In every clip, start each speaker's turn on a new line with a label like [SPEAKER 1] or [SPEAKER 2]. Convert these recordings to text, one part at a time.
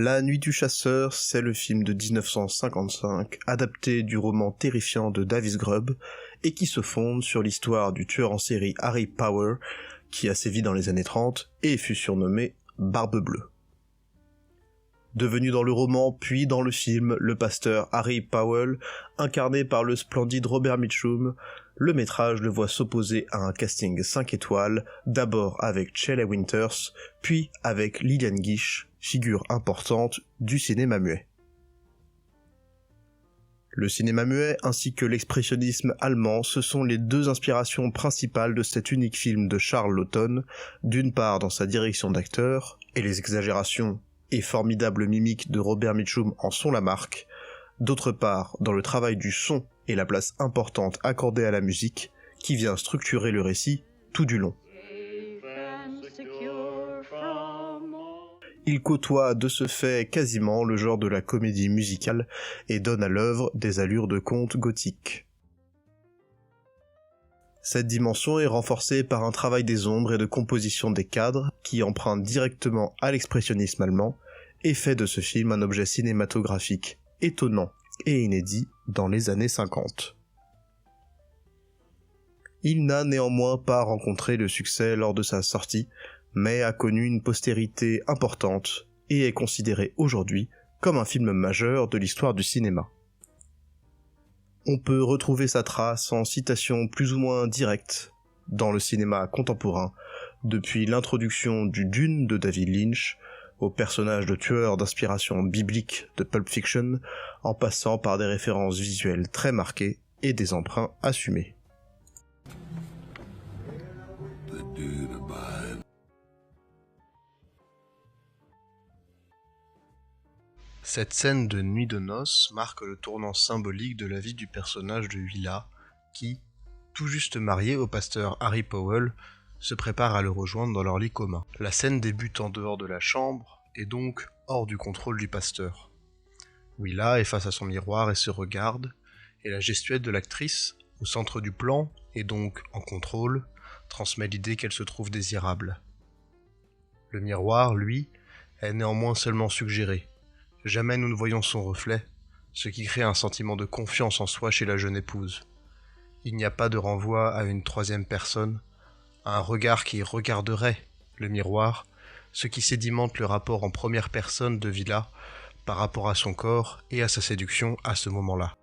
[SPEAKER 1] La Nuit du Chasseur, c'est le film de 1955, adapté du roman terrifiant de Davis Grubb, et qui se fonde sur l'histoire du tueur en série Harry Power, qui a sévi dans les années 30 et fut surnommé Barbe Bleue. Devenu dans le roman puis dans le film le pasteur Harry Powell, incarné par le splendide Robert Mitchum, le métrage le voit s'opposer à un casting 5 étoiles, d'abord avec Shelley Winters, puis avec Lillian Gish, figure importante du cinéma muet. Le cinéma muet ainsi que l'expressionnisme allemand, ce sont les deux inspirations principales de cet unique film de Charles Laughton, d'une part dans sa direction d'acteur, et les exagérations et formidables mimiques de Robert Mitchum en sont la marque, d'autre part dans le travail du son et la place importante accordée à la musique, qui vient structurer le récit tout du long. Il côtoie de ce fait quasiment le genre de la comédie musicale et donne à l'œuvre des allures de conte gothique. Cette dimension est renforcée par un travail des ombres et de composition des cadres qui emprunte directement à l'expressionnisme allemand et fait de ce film un objet cinématographique étonnant et inédit dans les années 50. Il n'a néanmoins pas rencontré le succès lors de sa sortie, mais a connu une postérité importante et est considéré aujourd'hui comme un film majeur de l'histoire du cinéma. On peut retrouver sa trace en citation plus ou moins directe dans le cinéma contemporain, depuis l'introduction du Dune de David Lynch, au personnage de tueur d'inspiration biblique de Pulp Fiction, en passant par des références visuelles très marquées et des emprunts assumés. Cette scène de nuit de noces marque le tournant symbolique de la vie du personnage de Willa, qui, tout juste marié au pasteur Harry Powell, se prépare à le rejoindre dans leur lit commun. La scène débute en dehors de la chambre, et donc hors du contrôle du pasteur. Willa est face à son miroir et se regarde, et la gestuelle de l'actrice, au centre du plan, et donc en contrôle, transmet l'idée qu'elle se trouve désirable. Le miroir, lui, est néanmoins seulement suggéré. Jamais nous ne voyons son reflet, ce qui crée un sentiment de confiance en soi chez la jeune épouse. Il n'y a pas de renvoi à une troisième personne, à un regard qui regarderait le miroir, ce qui sédimente le rapport en première personne de Willa par rapport à son corps et à sa séduction à ce moment-là.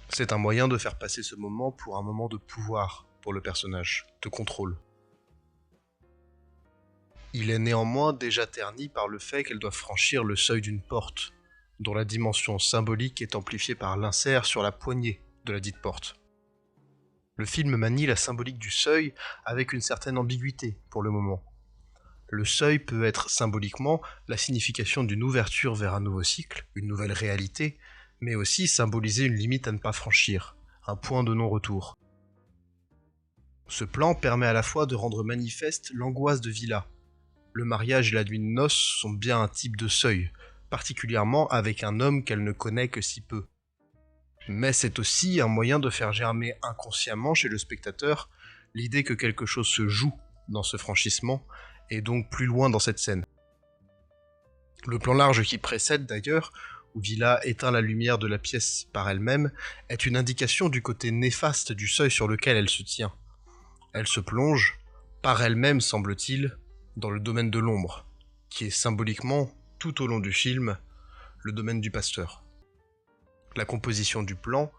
[SPEAKER 1] C'est un moyen de faire passer ce moment pour un moment de pouvoir pour le personnage, de contrôle. Il est néanmoins déjà terni par le fait qu'elle doit franchir le seuil d'une porte, dont la dimension symbolique est amplifiée par l'insert sur la poignée de la dite porte. Le film manie la symbolique du seuil avec une certaine ambiguïté pour le moment. Le seuil peut être symboliquement la signification d'une ouverture vers un nouveau cycle, une nouvelle réalité, mais aussi symboliser une limite à ne pas franchir, un point de non-retour. Ce plan permet à la fois de rendre manifeste l'angoisse de Willa. Le mariage et la nuit de noces sont bien un type de seuil, particulièrement avec un homme qu'elle ne connaît que si peu. Mais c'est aussi un moyen de faire germer inconsciemment chez le spectateur l'idée que quelque chose se joue dans ce franchissement, et donc plus loin dans cette scène. Le plan large qui précède d'ailleurs, où Willa éteint la lumière de la pièce par elle-même, est une indication du côté néfaste du seuil sur lequel elle se tient. Elle se plonge, par elle-même semble-t-il, dans le domaine de l'ombre, qui est symboliquement, tout au long du film, le domaine du pasteur. La composition du plan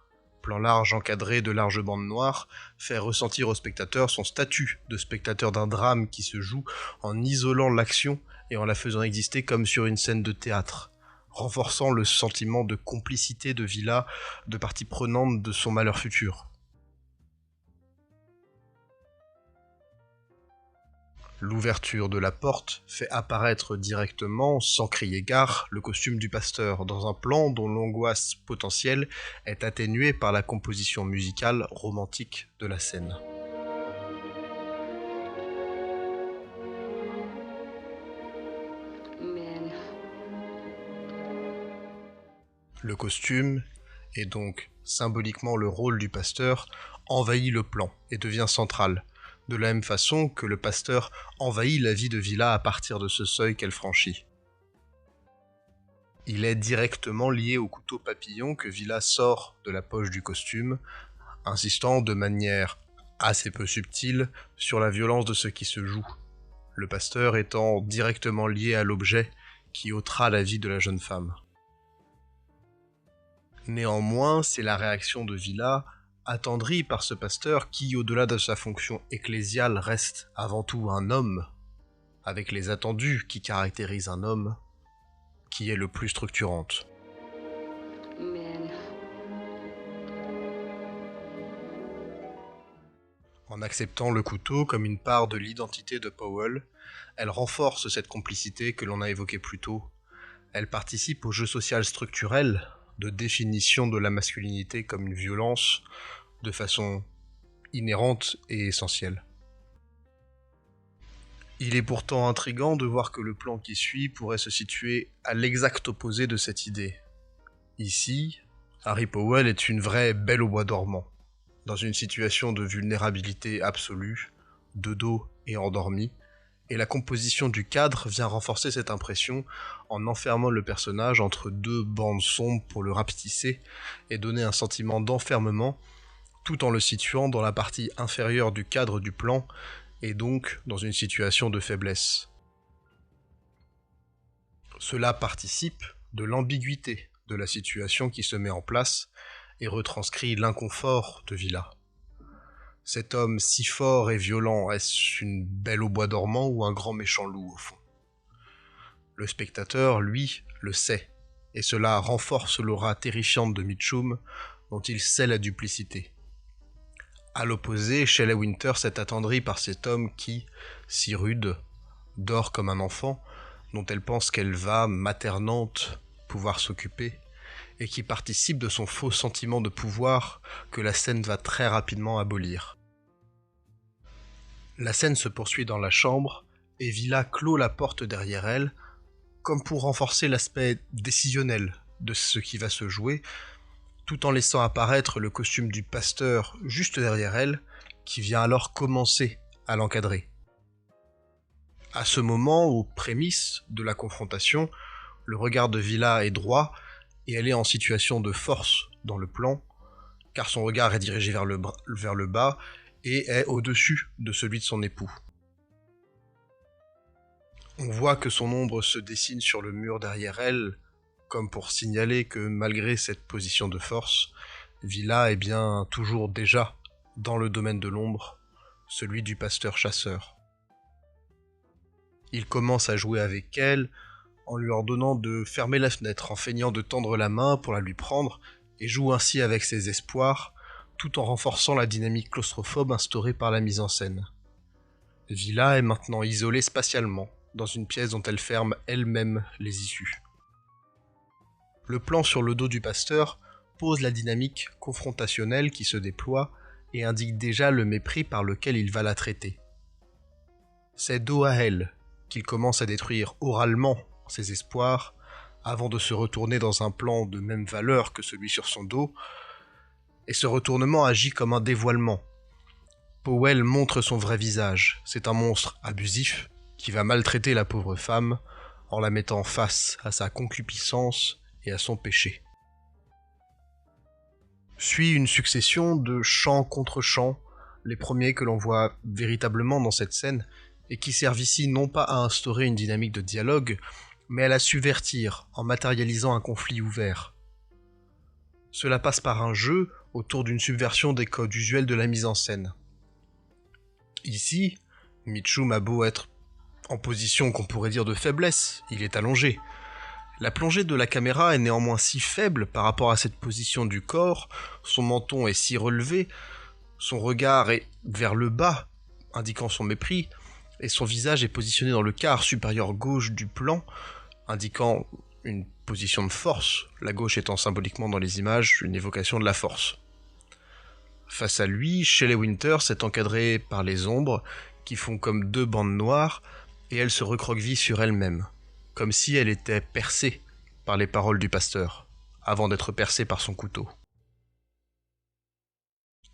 [SPEAKER 1] large encadré de larges bandes noires, fait ressentir au spectateur son statut de spectateur d'un drame qui se joue en isolant l'action et en la faisant exister comme sur une scène de théâtre, renforçant le sentiment de complicité de Willa, de partie prenante de son malheur futur. L'ouverture de la porte fait apparaître directement, sans crier gare, le costume du pasteur, dans un plan dont l'angoisse potentielle est atténuée par la composition musicale romantique de la scène. Le costume, et donc symboliquement le rôle du pasteur, envahit le plan et devient central, de la même façon que le pasteur envahit la vie de Willa à partir de ce seuil qu'elle franchit. Il est directement lié au couteau papillon que Villa sort de la poche du costume, insistant de manière assez peu subtile sur la violence de ce qui se joue, le pasteur étant directement lié à l'objet qui ôtera la vie de la jeune femme. Néanmoins, c'est la réaction de Villa, attendrie par ce pasteur qui, au-delà de sa fonction ecclésiale, reste avant tout un homme, avec les attendus qui caractérisent un homme, qui est le plus structurante. En acceptant le couteau comme une part de l'identité de Powell, elle renforce cette complicité que l'on a évoquée plus tôt. Elle participe au jeu social structurel de définition de la masculinité comme une violence de façon inhérente et essentielle. Il est pourtant intriguant de voir que le plan qui suit pourrait se situer à l'exact opposé de cette idée. Ici, Harry Powell est une vraie belle au bois dormant, dans une situation de vulnérabilité absolue, de dos et endormi, et la composition du cadre vient renforcer cette impression en enfermant le personnage entre deux bandes sombres pour le rapetisser et donner un sentiment d'enfermement, tout en le situant dans la partie inférieure du cadre du plan, et donc dans une situation de faiblesse. Cela participe de l'ambiguïté de la situation qui se met en place et retranscrit l'inconfort de Villa. Cet homme si fort et violent, est-ce une belle au bois dormant ou un grand méchant loup au fond? Le spectateur, lui, le sait, et cela renforce l'aura terrifiante de Mitchum, dont il sait la duplicité. À l'opposé, Shelley Winters est attendrie par cet homme qui, si rude, dort comme un enfant, dont elle pense qu'elle va, maternante, pouvoir s'occuper, et qui participe de son faux sentiment de pouvoir que la scène va très rapidement abolir. La scène se poursuit dans la chambre, et Villa clôt la porte derrière elle, comme pour renforcer l'aspect décisionnel de ce qui va se jouer, tout en laissant apparaître le costume du pasteur juste derrière elle, qui vient alors commencer à l'encadrer. À ce moment, aux prémices de la confrontation, le regard de Villa est droit, et elle est en situation de force dans le plan, car son regard est dirigé vers le bas, et est au-dessus de celui de son époux. On voit que son ombre se dessine sur le mur derrière elle, comme pour signaler que malgré cette position de force, Villa est bien toujours déjà dans le domaine de l'ombre, celui du pasteur chasseur. Il commence à jouer avec elle en lui ordonnant de fermer la fenêtre, en feignant de tendre la main pour la lui prendre, et joue ainsi avec ses espoirs, tout en renforçant la dynamique claustrophobe instaurée par la mise en scène. Villa est maintenant isolée spatialement, dans une pièce dont elle ferme elle-même les issues. Le plan sur le dos du pasteur pose la dynamique confrontationnelle qui se déploie et indique déjà le mépris par lequel il va la traiter. C'est dos à elle qu'il commence à détruire oralement ses espoirs avant de se retourner dans un plan de même valeur que celui sur son dos, et ce retournement agit comme un dévoilement. Powell montre son vrai visage, c'est un monstre abusif qui va maltraiter la pauvre femme en la mettant face à sa concupiscence et à son péché. Suit une succession de chants contre chants, les premiers que l'on voit véritablement dans cette scène, et qui servent ici non pas à instaurer une dynamique de dialogue, mais à la subvertir en matérialisant un conflit ouvert. Cela passe par un jeu autour d'une subversion des codes usuels de la mise en scène. Ici, Mitchum a beau être en position qu'on pourrait dire de faiblesse, il est allongé. La plongée de la caméra est néanmoins si faible par rapport à cette position du corps, son menton est si relevé, son regard est vers le bas, indiquant son mépris, et son visage est positionné dans le quart supérieur gauche du plan, indiquant une position de force, la gauche étant symboliquement dans les images une évocation de la force. Face à lui, Shelley Winters est encadrée par les ombres, qui font comme deux bandes noires, et elle se recroqueville sur elle-même, comme si elle était percée par les paroles du pasteur, avant d'être percée par son couteau.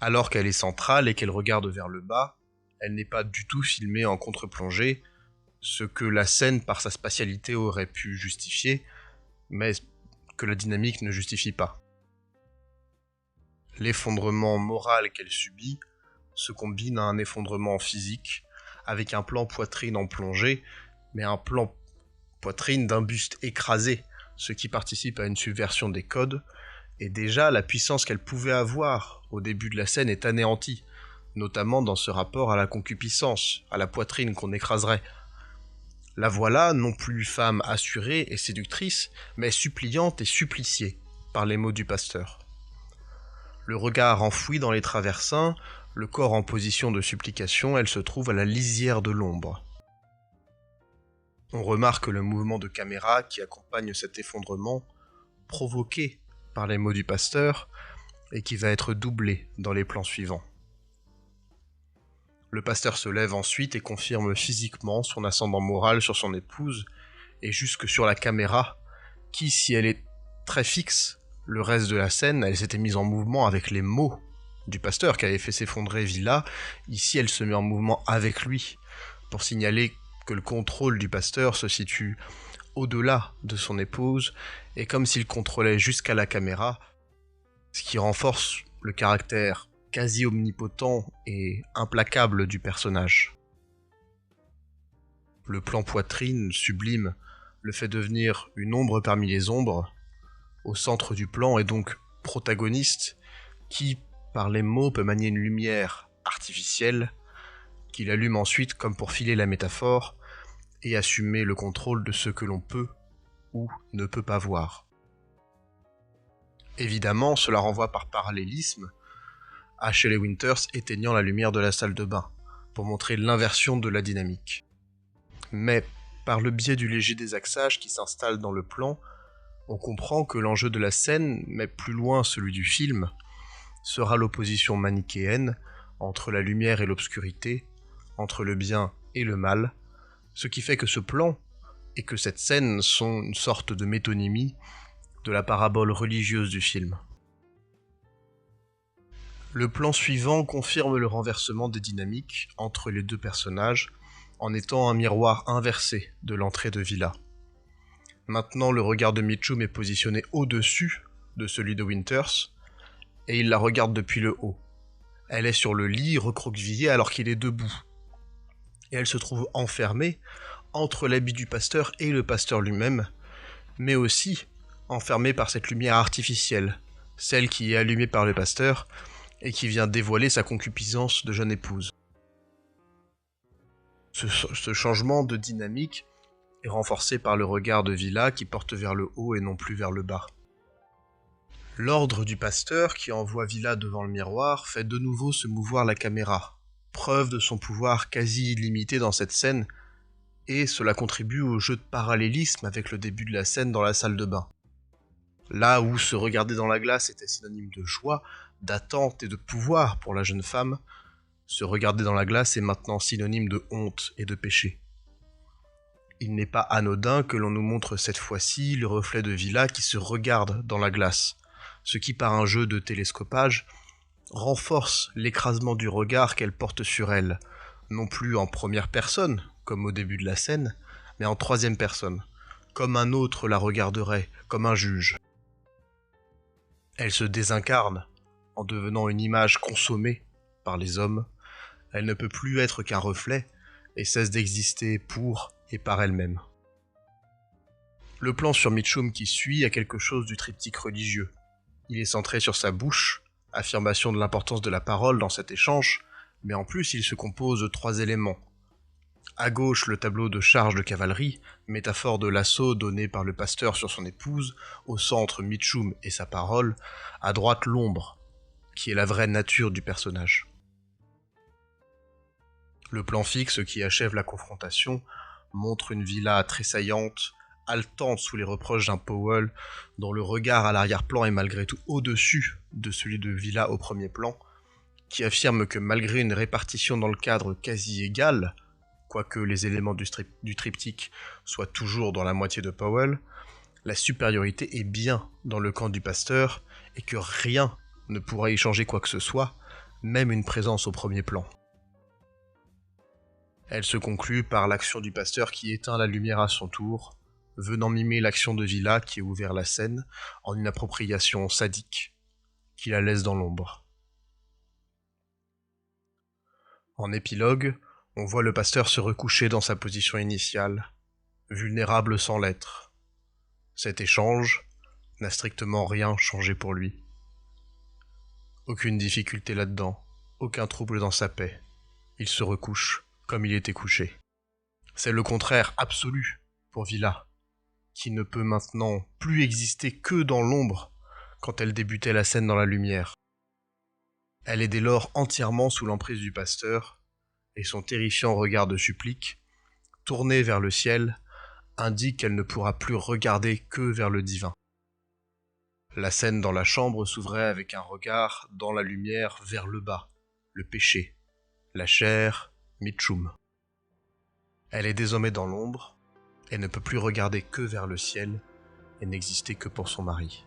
[SPEAKER 1] Alors qu'elle est centrale et qu'elle regarde vers le bas, elle n'est pas du tout filmée en contre-plongée, ce que la scène par sa spatialité aurait pu justifier, mais que la dynamique ne justifie pas. L'effondrement moral qu'elle subit se combine à un effondrement physique, avec un plan poitrine en plongée, mais un plan poitrine d'un buste écrasé, ce qui participe à une subversion des codes, et déjà la puissance qu'elle pouvait avoir au début de la scène est anéantie, notamment dans ce rapport à la concupiscence, à la poitrine qu'on écraserait. La voilà non plus femme assurée et séductrice, mais suppliante et suppliciée par les mots du pasteur. Le regard enfoui dans les traversins, le corps en position de supplication, elle se trouve à la lisière de l'ombre. On remarque le mouvement de caméra qui accompagne cet effondrement, provoqué par les mots du pasteur, et qui va être doublé dans les plans suivants. Le pasteur se lève ensuite et confirme physiquement son ascendant moral sur son épouse, et jusque sur la caméra, qui, si elle est très fixe, le reste de la scène, elle s'était mise en mouvement avec les mots du pasteur qui avait fait s'effondrer Villa. Ici, elle se met en mouvement avec lui, pour signaler que le contrôle du pasteur se situe au-delà de son épouse, et comme s'il contrôlait jusqu'à la caméra, ce qui renforce le caractère quasi omnipotent et implacable du personnage. Le plan poitrine sublime le fait devenir une ombre parmi les ombres, au centre du plan, et donc protagoniste, qui, par les mots, peut manier une lumière artificielle, qu'il allume ensuite comme pour filer la métaphore, et assumer le contrôle de ce que l'on peut ou ne peut pas voir. Évidemment, cela renvoie par parallélisme à Shelley Winters éteignant la lumière de la salle de bain, pour montrer l'inversion de la dynamique. Mais, par le biais du léger désaxage qui s'installe dans le plan, on comprend que l'enjeu de la scène, mais plus loin celui du film, sera l'opposition manichéenne entre la lumière et l'obscurité, entre le bien et le mal, ce qui fait que ce plan et que cette scène sont une sorte de métonymie de la parabole religieuse du film. Le plan suivant confirme le renversement des dynamiques entre les deux personnages en étant un miroir inversé de l'entrée de Villa. Maintenant, le regard de Mitchum est positionné au-dessus de celui de Winters, et il la regarde depuis le haut. Elle est sur le lit recroquevillée alors qu'il est debout. Et elle se trouve enfermée entre l'habit du pasteur et le pasteur lui-même, mais aussi enfermée par cette lumière artificielle, celle qui est allumée par le pasteur et qui vient dévoiler sa concupiscence de jeune épouse. Ce changement de dynamique est renforcé par le regard de Villa qui porte vers le haut et non plus vers le bas. L'ordre du pasteur qui envoie Villa devant le miroir fait de nouveau se mouvoir la caméra, preuve de son pouvoir quasi illimité dans cette scène, et cela contribue au jeu de parallélisme avec le début de la scène dans la salle de bain. Là où se regarder dans la glace était synonyme de joie, d'attente et de pouvoir pour la jeune femme, se regarder dans la glace est maintenant synonyme de honte et de péché. Il n'est pas anodin que l'on nous montre cette fois-ci le reflet de Villa qui se regarde dans la glace, ce qui par un jeu de télescopage renforce l'écrasement du regard qu'elle porte sur elle, non plus en première personne, comme au début de la scène, mais en troisième personne, comme un autre la regarderait, comme un juge. Elle se désincarne, en devenant une image consommée par les hommes. Elle ne peut plus être qu'un reflet, et cesse d'exister pour et par elle-même. Le plan sur Mitchum qui suit a quelque chose du triptyque religieux. Il est centré sur sa bouche, affirmation de l'importance de la parole dans cet échange, mais en plus il se compose de 3 éléments. À gauche, le tableau de charge de cavalerie, métaphore de l'assaut donné par le pasteur sur son épouse, au centre Mitchum et sa parole, à droite l'ombre, qui est la vraie nature du personnage. Le plan fixe qui achève la confrontation montre une Villa tressaillante, haletante sous les reproches d'un Powell, dont le regard à l'arrière-plan est malgré tout au-dessus de celui de Villa au premier plan, qui affirme que malgré une répartition dans le cadre quasi égale, quoique les éléments du triptyque soient toujours dans la moitié de Powell, la supériorité est bien dans le camp du pasteur, et que rien ne pourra y changer quoi que ce soit, même une présence au premier plan. Elle se conclut par l'action du pasteur qui éteint la lumière à son tour, venant mimer l'action de Villa qui a ouvert la scène en une appropriation sadique qui la laisse dans l'ombre. En épilogue, on voit le pasteur se recoucher dans sa position initiale, vulnérable sans l'être. Cet échange n'a strictement rien changé pour lui. Aucune difficulté là-dedans, aucun trouble dans sa paix. Il se recouche comme il était couché. C'est le contraire absolu pour Villa, qui ne peut maintenant plus exister que dans l'ombre quand elle débutait la scène dans la lumière. Elle est dès lors entièrement sous l'emprise du pasteur, et son terrifiant regard de supplique, tourné vers le ciel, indique qu'elle ne pourra plus regarder que vers le divin. La scène dans la chambre s'ouvrait avec un regard dans la lumière vers le bas, le péché, la chair, Mitchum. Elle est désormais dans l'ombre, et ne peut plus regarder que vers le ciel, et n'exister que pour son mari.